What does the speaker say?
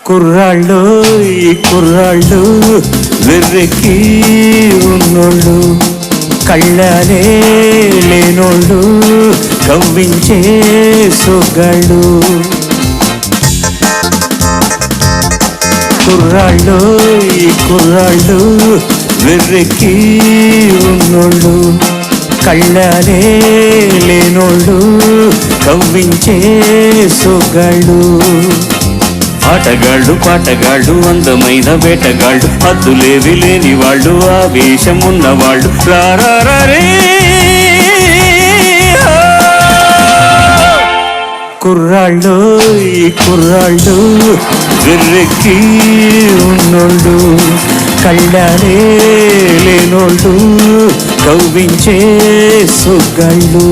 కుర్రాళ్ళు ఈ కుర్రాళ్ళు వెర్రెక్కి ఉన్నోళ్ళు, కళ్ళనే లేనోళ్ళు, కవ్వించే సొగ్గాళ్ళు. కుర్రాళ్ళు ఈ కుర్రాళ్ళు వెర్రెక్కి ఉన్నోళ్ళు, కళ్ళనే లేనోళ్ళు, కవ్వించే సొగ్గాళ్ళు. ఆటగాళ్ళు పాటగాళ్ళు అందమైన వేటగాళ్ళు, హద్దులేవి లేని వాళ్ళు, ఆవేశం ఉన్నవాళ్ళు. రారే కుర్రాళ్ళు ఈ కుర్రాళ్ళు వెర్రెక్కి ఉన్నోళ్ళు, కళ్ళనే లేనోళ్ళు, కవ్వించే సొగ్గాళ్ళు.